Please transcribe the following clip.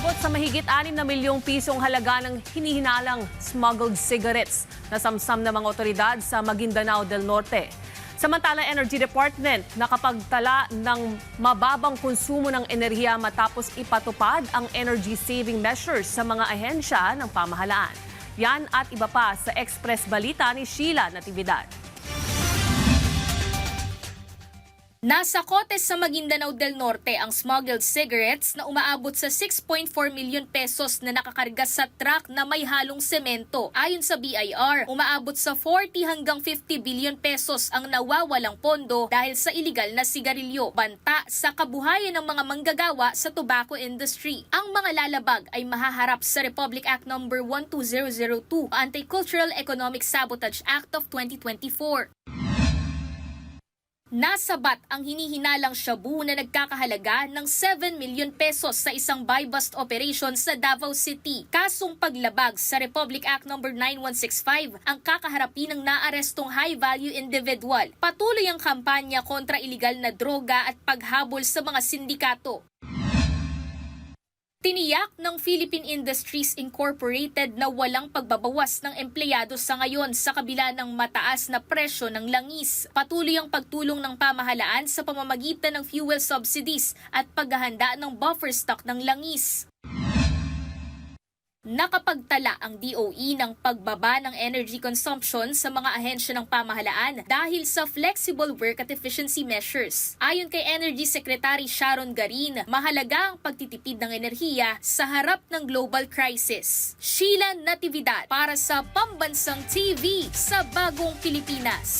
Umabot sa mahigit 6 na milyong pisong halaga ng hinihinalang smuggled cigarettes na samsam ng mga otoridad sa Maguindanao del Norte. Samantala, Energy Department nakapagtala ng mababang konsumo ng enerhiya matapos ipatupad ang energy saving measures sa mga ahensya ng pamahalaan. Yan at iba pa sa Express Balita ni Sheila Natividad. Nasa kote sa Maguindanao del Norte ang smuggled cigarettes na umaabot sa 6.4 milyon pesos na nakakarga sa truck na may halong semento. Ayon sa BIR, umaabot sa 40 hanggang 50 billion pesos ang nawawalang pondo dahil sa illegal na sigarilyo, banta sa kabuhayan ng mga manggagawa sa tobacco industry. Ang mga lalabag ay mahaharap sa Republic Act No. 12002, Anti-Cultural Economic Sabotage Act of 2024. Nasabat ang hinihinalang shabu na nagkakahalaga ng 7 milyon pesos sa isang buy-bust operation sa Davao City. Kasong paglabag sa Republic Act No. 9165 ang kakaharapin ng naarestong high-value individual. Patuloy ang kampanya kontra iligal na droga at paghabol sa mga sindikato. Tiniyak ng Philippine Industries Incorporated na walang pagbabawas ng empleyado sa ngayon sa kabila ng mataas na presyo ng langis. Patuloy ang pagtulong ng pamahalaan sa pamamagitan ng fuel subsidies at paghahanda ng buffer stock ng langis. Nakapagtala ang DOE ng pagbaba ng energy consumption sa mga ahensya ng pamahalaan dahil sa flexible work at efficiency measures. Ayon kay Energy Secretary Sharon Garin, mahalaga ang pagtitipid ng enerhiya sa harap ng global crisis. Sheila Natividad para sa Pambansang TV sa Bagong Pilipinas.